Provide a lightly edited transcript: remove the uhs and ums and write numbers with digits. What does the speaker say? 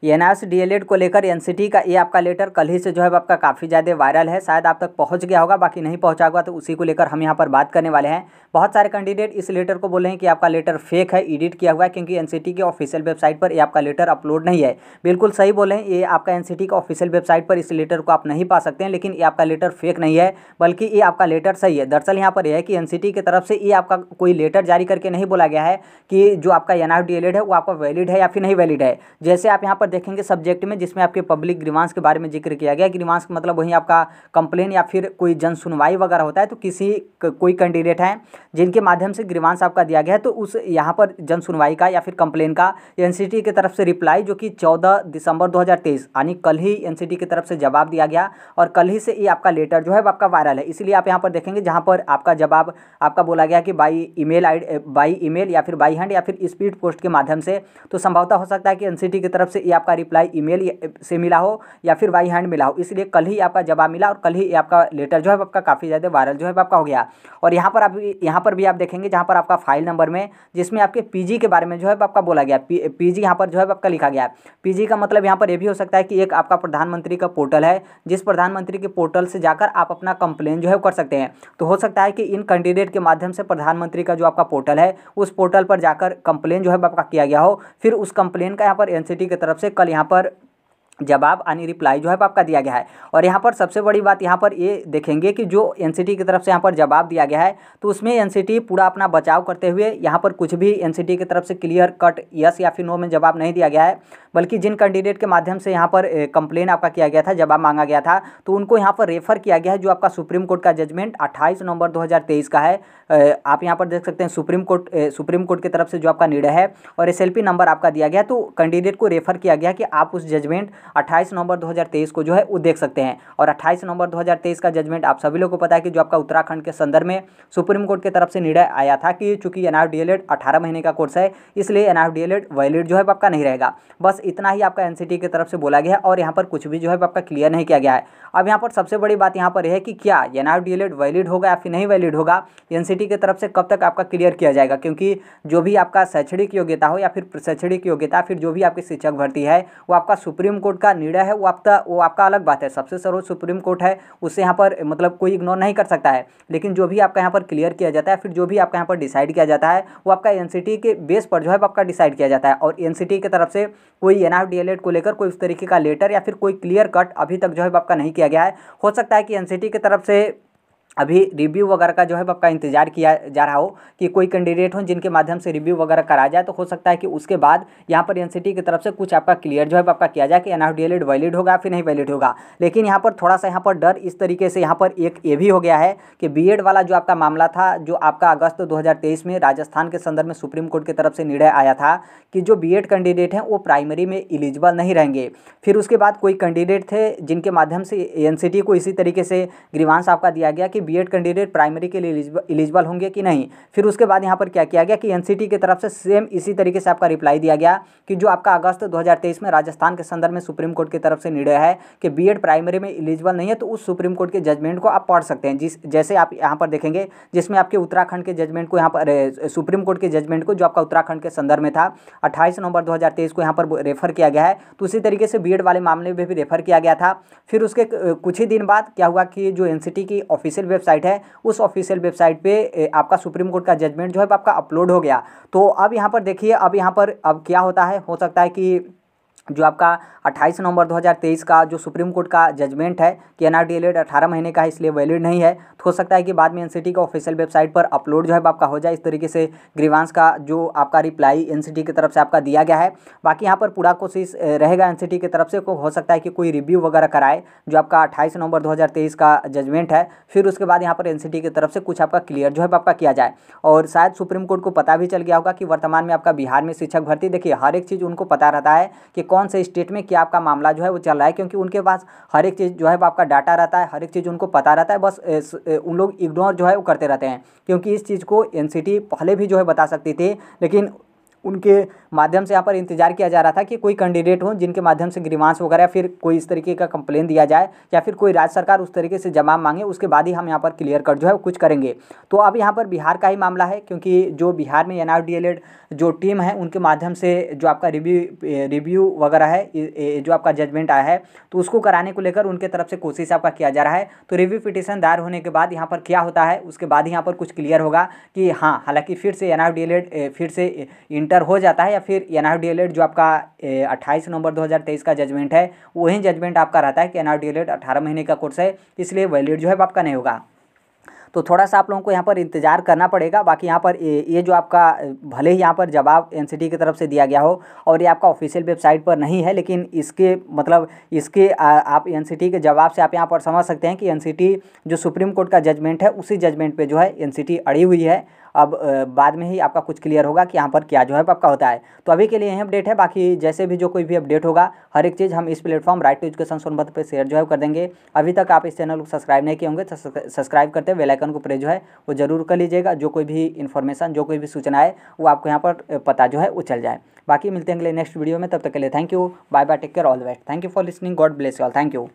NIOS DElEd को लेकर NCT का ये आपका लेटर कल ही से जो है आपका काफ़ी ज़्यादा वायरल है, शायद आप तक पहुंच गया होगा, बाकी नहीं पहुंचा होगा तो उसी को लेकर हम यहाँ पर बात करने वाले हैं। बहुत सारे कैंडिडेट इस लेटर को बोल रहे हैं कि आपका लेटर फेक है, एडिट किया हुआ है, क्योंकि एनसीटी के ऑफिशियल वेबसाइट पर ये आपका लेटर अपलोड नहीं है। बिल्कुल सही बोले हैं, ये आपका एनसीटी का ऑफिशियल वेबसाइट पर इस लेटर को आप नहीं पा सकते हैं, लेकिन ये आपका लेटर फेक नहीं है, बल्कि ये आपका लेटर सही है। दरअसल यहाँ पर यह है कि एनसीटी की तरफ से ये आपका कोई लेटर जारी करके नहीं बोला गया है कि जो आपका एनआईओएस डीएलएड है वो आपका वैलिड है या फिर नहीं वैलिड है। जैसे आप यहाँ पर देखेंगे सब्जेक्ट में, जिसमें आपके पब्लिक ग्रीवांस के बारे में जिक्र किया गया। ग्रीवांस का मतलब वही आपका कंप्लेन या फिर कोई जन सुनवाई वगैरह होता है, तो कोई कैंडिडेट हैं जिनके माध्यम से ग्रीवांस आपका दिया गया है, तो उस यहाँ पर जन सुनवाई का या फिर कंप्लेन का एनसीटी की तरफ से रिप्लाई, जो कि 14 दिसंबर 2023 यानी कल ही एनसीटी की तरफ से जवाब दिया गया, और कल ही से ये आपका लेटर जो है आपका वायरल है। इसलिए आप यहाँ पर देखेंगे जहाँ पर आपका जवाब आपका बोला गया कि बाई ईमेल या फिर बाई हैंड या फिर स्पीड पोस्ट के माध्यम से, तो संभवतः हो सकता है कि एनसीटी की तरफ से ये आपका रिप्लाई ईमेल से मिला हो या फिर बाई हैंड मिला हो। इसलिए कल ही आपका जवाब मिला और कल ही आपका लेटर जो है आपका काफ़ी ज़्यादा वायरल जो है आपका हो गया। और यहाँ पर भी आप देखेंगे जहाँ पर आपका फाइल नंबर में, जिसमें आपके पीजी के बारे में जो है आपका बोला गया, पीजी यहाँ पर जो है आपका लिखा गया है। पीजी का मतलब यहाँ पर ये भी हो सकता है कि एक आपका प्रधानमंत्री का पोर्टल है, जिस प्रधानमंत्री के पोर्टल से जाकर आप अपना कंप्लेन जो है कर सकते हैं। तो हो सकता है कि इन कैंडिडेट के माध्यम से प्रधानमंत्री का जो आपका पोर्टल है, उस पोर्टल पर जाकर कंप्लेन जो है आपका किया गया हो, फिर उस कंप्लेन का यहाँ पर एनसीटी की तरफ से कल यहाँ पर जवाब यानी रिप्लाई जो है आपका दिया गया है। और यहाँ पर सबसे बड़ी बात यहाँ पर ये देखेंगे कि जो एनसीटी की तरफ से यहाँ पर जवाब दिया गया है, तो उसमें एनसीटी पूरा अपना बचाव करते हुए यहाँ पर कुछ भी एनसीटी की तरफ से क्लियर कट यस या फिर नो में जवाब नहीं दिया गया है, बल्कि जिन कैंडिडेट के माध्यम से यहाँ पर कंप्लेन आपका किया गया था, जवाब मांगा गया था, तो उनको यहाँ पर रेफर किया गया है जो आपका सुप्रीम कोर्ट का जजमेंट 28 नवंबर 2023 का है। आप यहाँ पर देख सकते हैं सुप्रीम कोर्ट की तरफ से जो आपका निर्णय है और एसएलपी नंबर आपका दिया गया, तो कैंडिडेट को रेफर किया गया कि आप उस जजमेंट 28 नवंबर 2023 को जो है वो देख सकते हैं। और 28 नवंबर 2023 का जजमेंट आप सभी लोगों को पता है कि जो आपका उत्तराखंड के संदर्भ में सुप्रीम कोर्ट की तरफ से निर्णय आया था कि चूंकि एनआईओएस डीएलएड 18 महीने का कोर्स है, इसलिए एनआईओएस डीएलएड वैलिड जो है आपका नहीं रहेगा। बस इतना ही आपका एनसीटी की तरफ से बोला गया है और यहाँ पर कुछ भी जो है आपका क्लियर नहीं किया गया है। अब यहाँ पर सबसे बड़ी बात यहाँ पर है कि क्या एनआईओएस डीएलएड वैलिड होगा या फिर नहीं वैलिड होगा, एनसीटी की तरफ से कब तक आपका क्लियर किया जाएगा, क्योंकि जो भी आपका शैक्षणिक योग्यता हो या फिर शैक्षणिक योग्यता फिर जो भी आपकी शिक्षक भर्ती है, वो आपका सुप्रीम कोर्ट का निर्णय है, वो आपका अलग बात है। सबसे सर्वोच्च सुप्रीम कोर्ट है, उससे यहाँ पर मतलब कोई इग्नोर नहीं कर सकता है, लेकिन जो भी आपका यहाँ पर क्लियर किया जाता है, फिर जो भी आपका यहाँ पर डिसाइड किया जाता है, वो आपका एनसीटी के बेस पर जो है आपका डिसाइड किया जाता है। और एनसीटी की तरफ से कोई एनआईओएस डीएलएड को लेकर कोई उस तरीके का लेटर या फिर कोई क्लियर कट अभी तक जो है आपका नहीं किया गया है। हो सकता है कि एनसीटी की तरफ से अभी रिव्यू वगैरह का जो है आपका इंतजार किया जा रहा हो कि कोई कैंडिडेट हो जिनके माध्यम से रिव्यू वगैरह करा जाए, तो हो सकता है कि उसके बाद यहाँ पर एनसीटी की तरफ से कुछ आपका क्लियर जो है आपका किया जाए कि एनआईओएस डीएलएड वैलिड होगा फिर नहीं वैलिड होगा। लेकिन यहाँ पर थोड़ा सा यहाँ पर डर इस तरीके से यहाँ पर एक ये भी हो गया है कि बीएड वाला जो आपका मामला था, जो आपका अगस्त 2023 में राजस्थान के संदर्भ में सुप्रीम कोर्ट की तरफ से निर्णय आया था कि जो बीएड कैंडिडेट हैं वो प्राइमरी में एलिजिबल नहीं रहेंगे। फिर उसके बाद कोई कैंडिडेट थे जिनके माध्यम से एनसीटी को इसी तरीके से ग्रीवांस आपका दिया गया कि बीएड कैंडिडेट प्राइमरी के लिए एलिजिबल होंगे कि नहीं। फिर उसके बाद यहाँ पर क्या किया गया कि एनसीटी की तरफ से सेम इसी तरीके से आपका रिप्लाई दिया गया कि जो आपका अगस्त 2023 में राजस्थान के संदर्भ में सुप्रीम कोर्ट की तरफ से निर्णय है कि बीएड प्राइमरी में एलिजिबल नहीं है, तो उस सुप्रीम कोर्ट के जजमेंट को आप पढ़ सकते हैं। जैसे आप यहाँ पर देखेंगे जिसमें आपके उत्तराखंड के जजमेंट को यहाँ पर सुप्रीम कोर्ट के जजमेंट को जो आपका उत्तराखंड के संदर्भ में था 28 नवंबर 2023 को यहाँ पर रेफर किया गया है, तो उसी तरीके से बीएड वाले मामले में भी रेफर किया गया था। फिर उसके कुछ ही दिन बाद क्या हुआ कि जो एनसीटी की ऑफिशियल वेबसाइट है, उस ऑफिशियल वेबसाइट पे आपका सुप्रीम कोर्ट का जजमेंट जो है आपका अपलोड हो गया। तो अब यहाँ पर देखिए, अब यहाँ पर अब क्या होता है, हो सकता है कि जो आपका 28 नवंबर 2023 का जो सुप्रीम कोर्ट का जजमेंट है कि एनआईओएस डीएलएड 18 महीने का है इसलिए वैलिड नहीं है, तो हो सकता है कि बाद में एनसीटी का ऑफिशियल वेबसाइट पर अपलोड जो है आपका हो जाए। इस तरीके से ग्रीवांस का जो आपका रिप्लाई एनसीटी की तरफ से आपका दिया गया है। बाकी यहाँ पर पूरा कोशिश रहेगा एनसीटी की तरफ से, हो सकता है कि कोई रिव्यू वगैरह कराए जो आपका 28 नवंबर 2023 का जजमेंट है, फिर उसके बाद यहाँ पर एनसीटी की तरफ से कुछ आपका क्लियर जो है आपका किया जाए। और शायद सुप्रीम कोर्ट को पता भी चल गया होगा कि वर्तमान में आपका बिहार में शिक्षक भर्ती, देखिए हर एक चीज़ उनको पता रहता है कि कौन से स्टेट में क्या आपका मामला जो है वो चल रहा है, क्योंकि उनके पास हर एक चीज़ जो है आपका डाटा रहता है, हर एक चीज़ उनको पता रहता है। बस उन लोग इग्नोर जो है वो करते रहते हैं, क्योंकि इस चीज़ को एनसीटी पहले भी जो है बता सकती थी, लेकिन उनके माध्यम से यहाँ पर इंतजार किया जा रहा था कि कोई कैंडिडेट हो जिनके माध्यम से ग्रीवांस वगैरह फिर कोई इस तरीके का कंप्लेन दिया जाए या फिर कोई राज्य सरकार उस तरीके से जवाब मांगे, उसके बाद ही हम यहाँ पर क्लियर कट जो है कुछ करेंगे। तो अब यहाँ पर बिहार का ही मामला है, क्योंकि जो बिहार में NRDLED जो टीम है उनके माध्यम से जो आपका रिव्यू वगैरह है, जो आपका जजमेंट आया है तो उसको कराने को लेकर उनके तरफ से कोशिश आपका किया जा रहा है। तो रिव्यू पिटीशन दायर होने के बाद यहाँ पर क्या होता है उसके बाद यहाँ पर कुछ क्लियर होगा कि हाँ, हालांकि फिर से NRDLED फिर से इंटर हो जाता है या फिर NRDLED जो आपका 28 नवंबर 2023 का जजमेंट है वही जजमेंट आपका रहता है कि NRDLED 18 महीने का कोर्स है, इसलिए वैलिड जो है आपका नहीं होगा। तो थोड़ा सा आप लोगों को यहाँ पर इंतजार करना पड़ेगा। बाकी यहाँ पर ये जो आपका भले ही यहाँ पर जवाब NCT की तरफ से दिया गया हो और ये आपका ऑफिशियल वेबसाइट पर नहीं है, लेकिन इसके मतलब इसके आप NCT के जवाब से आप यहाँ पर समझ सकते हैं कि NCT जो सुप्रीम कोर्ट का जजमेंट है उसी जजमेंट पे जो है NCT अड़ी हुई है। अब बाद में ही आपका कुछ क्लियर होगा कि यहाँ पर क्या जो है आपका होता है। तो अभी के लिए यही अपडेट है, बाकी जैसे भी जो कोई भी अपडेट होगा हर एक चीज़ हम इस platform right to education Sonbhadra पे शेयर जो है कर देंगे। अभी तक आप इस चैनल को सब्सक्राइब नहीं किए होंगे तो सब्सक्राइब करते हुए बेल आइकन को प्रेस जो है वो जरूर कर लीजिएगा। जो कोई भी इन्फॉर्मेशन जो कोई भी सूचना है वो आपको यहाँ पर पता जो है वो चल जाए। बाकी मिलते हैं अगले नेक्स्ट वीडियो में, तब तक के लिए thank you, bye bye, take care, all the best, thank you for listening, God bless you all, thank you.